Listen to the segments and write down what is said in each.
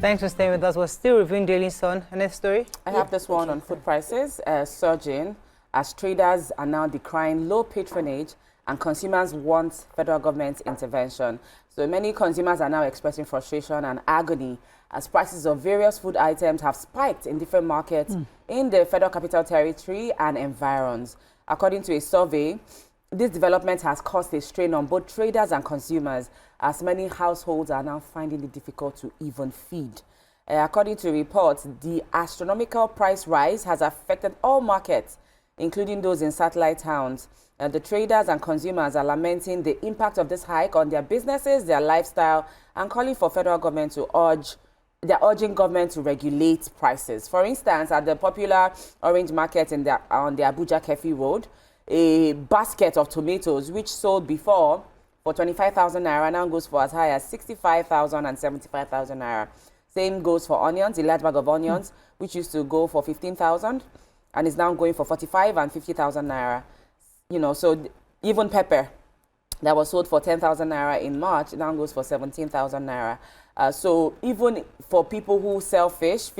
Thanks for staying with us. We're still reviewing Daily Sun. Next story? I have this one on food prices surging as traders are now decrying low patronage and consumers want federal government intervention. So many consumers are now expressing frustration and agony as prices of various food items have spiked in different markets in the Federal Capital Territory and environs. According to a survey, this development has caused a strain on both traders and consumers, as many households are now finding it difficult to even feed. According to reports, the astronomical price rise has affected all markets, including those in satellite towns. The traders and consumers are lamenting the impact of this hike on their businesses, their lifestyle, and calling for federal government to they're urging government to regulate prices. For instance, at the popular Orange Market on the Abuja Kefi Road, a basket of tomatoes, which sold before for 25,000 naira, now goes for as high as 65,000 and 75,000 naira. Same goes for onions, a large bag of onions, which used to go for 15,000 and is now going for 45 and 50,000 naira. You know, so even pepper that was sold for 10,000 naira in March now goes for 17,000 naira. So even for people who sell fish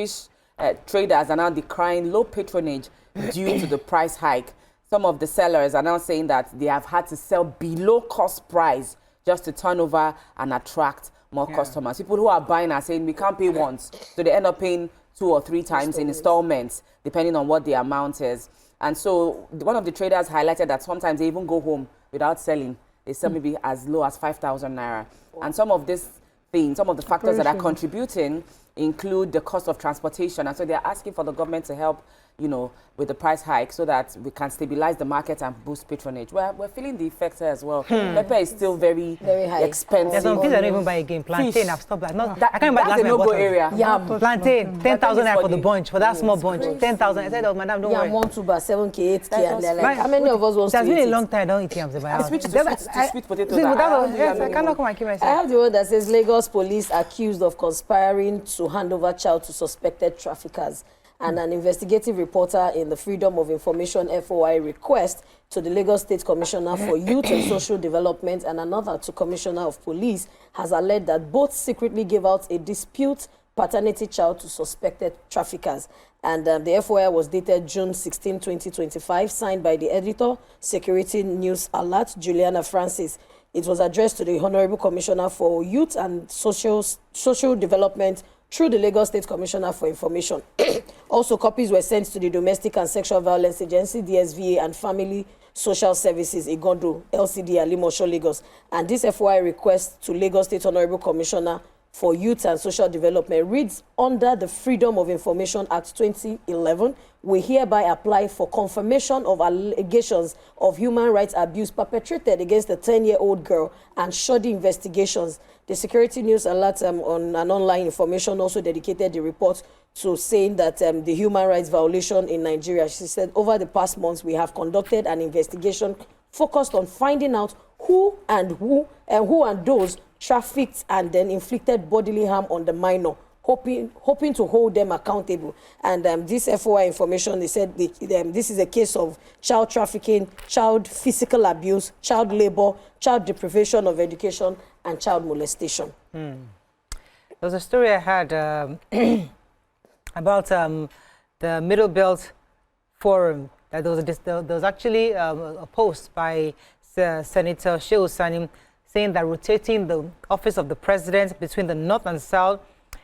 traders are now decrying low patronage due to the price hike. Some of the sellers are now saying that they have had to sell below cost price just to turn over and attract more customers. People who are buying are saying we can't pay once, so they end up paying 2 or 3 times in installments, depending on what the amount is. And so one of the traders highlighted that sometimes they even go home without selling. They sell maybe as low as 5,000 naira. And some of this things, some of the factors that are contributing include the cost of transportation. And so they're asking for the government to help, you know, with the price hike so that we can stabilize the market and boost patronage. We're feeling the effects here as well. Pepper is still very high. Expensive. There's some things I don't even buy again. Plantain, I've stopped that. I can't buy that's a no-go area. Yeah, plantain, 10,000 naira for the bunch, for that small bunch. 10,000. I said, oh, madam, don't worry. Yeah, 1 2 7K, 8K, and they're like, how many of us want to eat it? It's been a long time I don't eat yams in my house. Switch to sweet potatoes. Yes, I cannot come and keep myself. I have the one that says Lagos police accused of conspiring to hand over child to suspected traffickers. And an investigative reporter in the Freedom of Information FOI request to the Lagos State Commissioner for Youth and Social Development and another to Commissioner of Police has alleged that both secretly gave out a dispute paternity child to suspected traffickers. And the FOI was dated June 16, 2025, signed by the editor, Security News Alert, Juliana Francis. It was addressed to the Honourable Commissioner for Youth and Social Development through the Lagos State Commissioner for Information. Also, copies were sent to the Domestic and Sexual Violence Agency, DSVA, and Family Social Services, Igando-LDCA, Alimosho, Lagos. And this FOI request to Lagos State Honourable Commissioner for Youth and Social Development reads, under the Freedom of Information Act 2011, we hereby apply for confirmation of allegations of human rights abuse perpetrated against a 10-year-old girl and shoddy investigations. The Security News Alert on an online information also dedicated the report to saying that the human rights violation in Nigeria. She said, over the past months, we have conducted an investigation focused on finding out who and those trafficked and then inflicted bodily harm on the minor, hoping to hold them accountable. And this FOI information, they said this is a case of child trafficking, child physical abuse, child labor, child deprivation of education, and child molestation. There was a story I had about the Middle Belt Forum. That there was actually a post by Senator Shehu Sani saying that rotating the office of the president between the North and South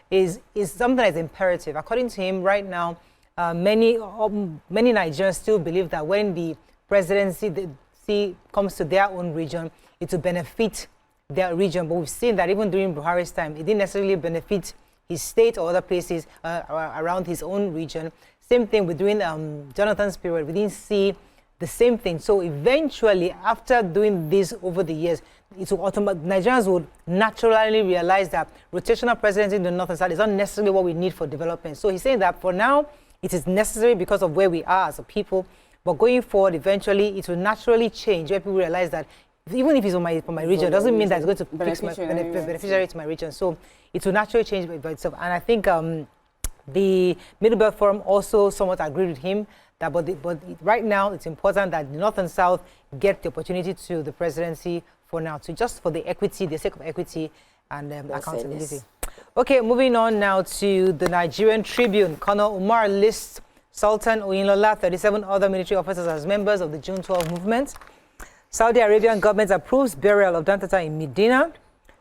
is something that is imperative. According to him, right now, many Nigerians still believe that when the presidency comes to their own region, it will benefit their region. But we've seen that even during Buhari's time, it didn't necessarily benefit his state or other places around his own region. Same thing with during Jonathan's period. We didn't see the same thing. So eventually, after doing this over the years, Nigerians would naturally realize that rotational presidency in the North and South is not necessarily what we need for development. So he's saying that for now, it is necessary because of where we are as a people. But going forward, eventually, it will naturally change where people realize that even if it's from my region, it doesn't mean that it's going to fix my beneficiary to my region. So it will naturally change by itself. And I think the Middle Belt Forum also somewhat agreed with him that, but right now it's important that the North and South get the opportunity to the presidency for now, so just for the equity, the sake of equity and accountability. Okay, moving on now to the Nigerian Tribune. Colonel Umar lists Sultan Oyinlola, 37 other military officers as members of the June 12 movement. Saudi Arabian government approves burial of Dantata in Medina.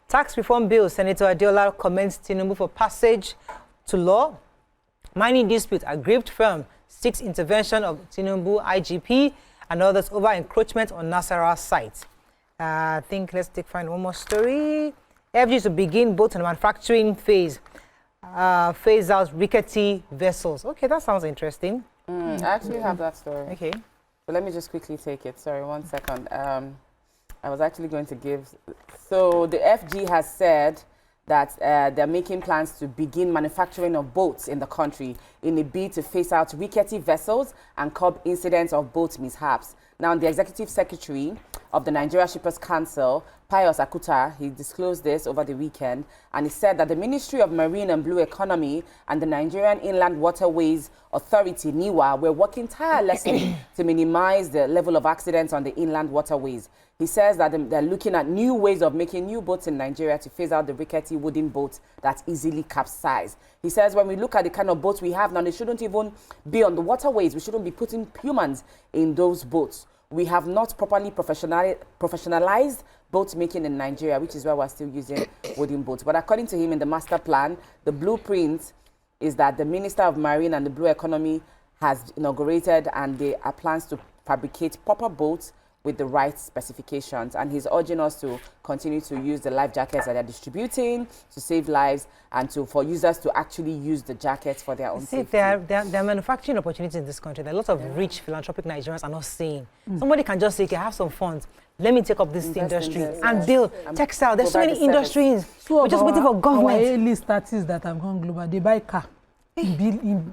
Tax reform bill, Senator Adeola commends Tinubu for passage to law. Mining dispute, aggrieved firm seeks intervention of Tinubu, IGP, and others over encroachment on Nasarawa site. I think let's find one more story. FG to begin boat and manufacturing phase. Phase out rickety vessels. Okay, that sounds interesting. I actually have that story. Okay. So let me just quickly take it. Sorry, 1 second. I was actually going to give... So the FG has said that they're making plans to begin manufacturing of boats in the country in a bid to phase out rickety vessels and curb incidents of boat mishaps. Now, the Executive Secretary of the Nigeria Shippers Council, Pius Akuta, he disclosed this over the weekend, and he said that the Ministry of Marine and Blue Economy and the Nigerian Inland Waterways Authority, NIWA, were working tirelessly to minimize the level of accidents on the inland waterways. He says that they're looking at new ways of making new boats in Nigeria to phase out the rickety wooden boats that easily capsize. He says when we look at the kind of boats we have now, they shouldn't even be on the waterways. We shouldn't be putting humans in those boats. We have not properly professionalized boat making in Nigeria, which is why we're still using wooden boats. But according to him, in the master plan, the blueprint is that the Minister of Marine and the Blue Economy has inaugurated, and there are plans to fabricate proper boats with the right specifications. And he's urging us to continue to use the life jackets that they're distributing to save lives and for users to actually use the jackets for their own safety. There are manufacturing opportunities in this country that lots of rich philanthropic Nigerians are not seeing. Somebody can just say, okay, I have some funds. Let me take up this industry and build textile. There's so many industries. We're just waiting for government. Our A-list artists that have gone global, they buy car. In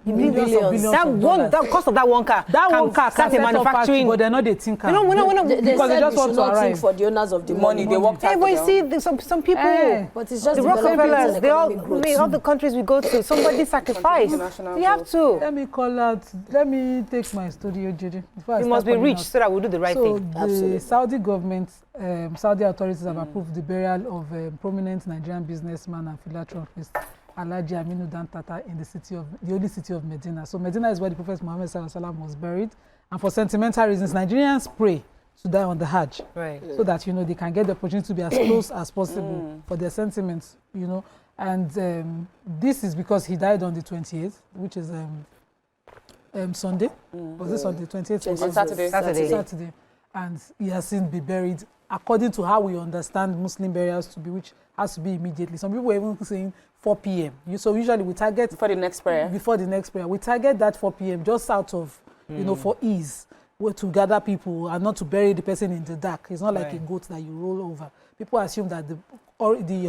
billions. That cost of that one car. That one car start a manufacturing, but they're not the tinker. No, because they just want to arrive for the owners of the money. They work. Hey, but you see, some people, but it's just the Rockefellers, all the countries we go to, somebody sacrificed. You have to. Let me take my studio, Judy. You must be rich so that we do the right thing. So the Saudi government, Saudi authorities have approved the burial of prominent Nigerian businessman and philanthropist Alhaji Aminu Dantata in the holy city of Medina. So Medina is where the Prophet Muhammad Sallallahu was buried. And for sentimental reasons, Nigerians pray to die on the Hajj. Right. So that, they can get the opportunity to be as close as possible for their sentiments, And this is because he died on the 28th, which is Sunday. Was this on the 28th? On Saturday. And he has since been buried according to how we understand Muslim burials to be, which has to be immediately. Some people were even saying 4 p.m. So usually we target... Before the next prayer? Before the next prayer. We target that 4 p.m. just out of, for ease, to gather people and not to bury the person in the dark. It's not like a goat that you roll over. People assume that the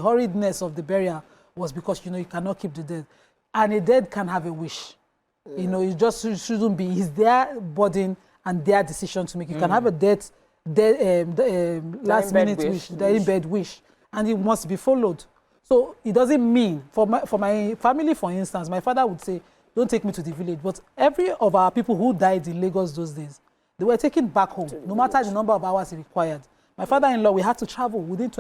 horridness of the burial was because, you cannot keep the dead. And a dead can have a wish. It just shouldn't be. It's their burden and their decision to make. You can have a last minute wish, dying bed wish, and it must be followed. So it doesn't mean, for my family, for instance, my father would say, don't take me to the village. But every of our people who died in Lagos those days, they were taken back home, no matter the number of hours required. My father-in-law, we had to travel within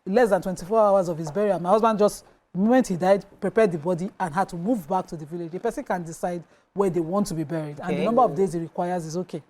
less than 24 hours of his burial. My husband just, the moment he died, prepared the body and had to move back to the village. The person can decide where they want to be buried. Okay. And the number of days it requires is okay.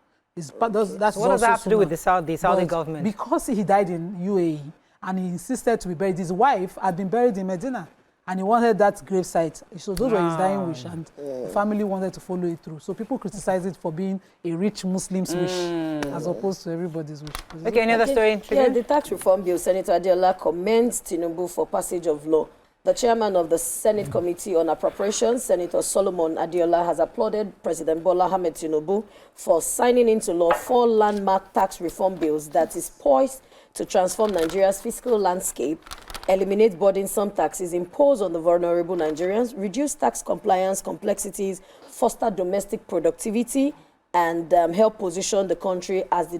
What does that have to do with the Saudi government? Because he died in UAE and he insisted to be buried. His wife had been buried in Medina and he wanted that gravesite. So those were his dying wish, and the family wanted to follow it through. So people criticize it for being a rich Muslim's wish as opposed to everybody's wish. Okay, any other story? Yeah, the tax reform bill, Senator Adeola commends Tinubu for passage of law. The chairman of the Senate Committee on Appropriations, Senator Solomon Adeola, has applauded President Bola Ahmed Tinubu for signing into law 4 landmark tax reform bills that is poised to transform Nigeria's fiscal landscape, eliminate burdensome taxes imposed on the vulnerable Nigerians, reduce tax compliance complexities, foster domestic productivity, and help position the country as the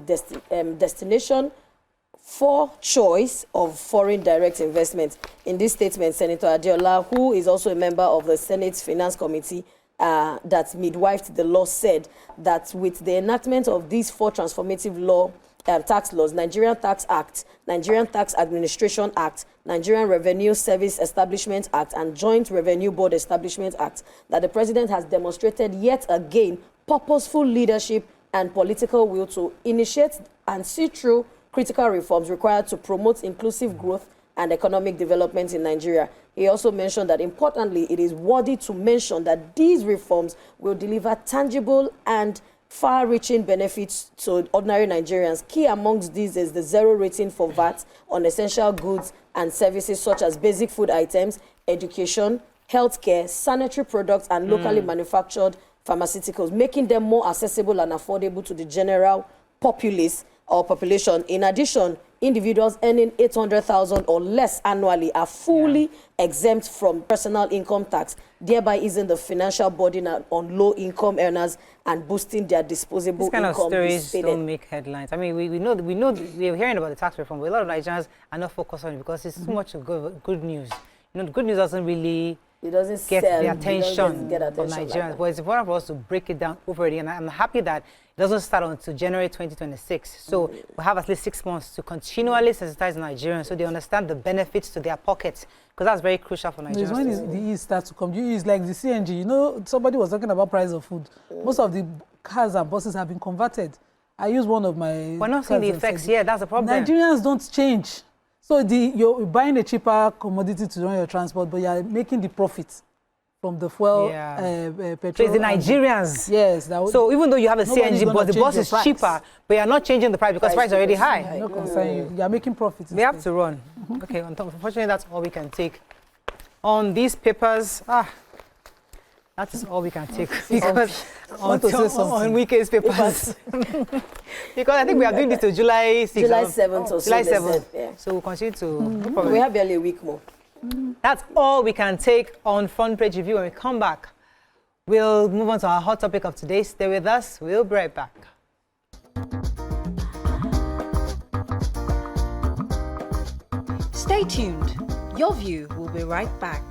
destination for choice of foreign direct investment. In this statement, Senator Adeola, who is also a member of the Senate's Finance Committee that midwifed the law, said that with the enactment of these 4 transformative tax laws, Nigerian Tax Act, Nigerian Tax Administration Act, Nigerian Revenue Service Establishment Act, and Joint Revenue Board Establishment Act, that the president has demonstrated yet again purposeful leadership and political will to initiate and see through critical reforms required to promote inclusive growth and economic development in Nigeria. He also mentioned that, importantly, it is worthy to mention that these reforms will deliver tangible and far-reaching benefits to ordinary Nigerians. Key amongst these is the zero rating for VAT on essential goods and services such as basic food items, education, healthcare, sanitary products, and locally manufactured pharmaceuticals, making them more accessible and affordable to the general populace or population. In addition, individuals earning 800,000 or less annually are fully exempt from personal income tax, thereby easing the financial burden on low-income earners and boosting their disposable income. These kind of stories don't make headlines. I mean, we know we're hearing about the tax reform, but a lot of Nigerians are not focused on it because it's too much good news. You know, the good news doesn't really get the attention of Nigerians. But it's important for us to break it down over again. And I'm happy that it doesn't start until January 2026. So we have at least 6 months to continually sensitize Nigerians so they understand the benefits to their pockets, because that's very crucial for Nigerians. When the ease starts to come, it's like the CNG. You know, somebody was talking about price of food. Most of the cars and buses have been converted. I use one of my... We're not seeing the effects yet. That's the problem. Nigerians don't change. So you're buying a cheaper commodity to run your transport, but you're making the profits from the fuel, petrol. So it's the Nigerians. Yes. So even though you have a CNG, but the bus is cheaper, but you're not changing the price because price is already high. No concern you. You're making profits. We have to run. Okay, unfortunately, that's all we can take on these papers. That is all we can take because on weekends papers. Because I think we are doing this to July 6th. July 7th or so. July 7th. Yeah. So we'll continue to... We have barely a week more. That's all we can take on Front Page Review. When we come back, we'll move on to our hot topic of today. Stay with us. We'll be right back. Stay tuned. Your View will be right back.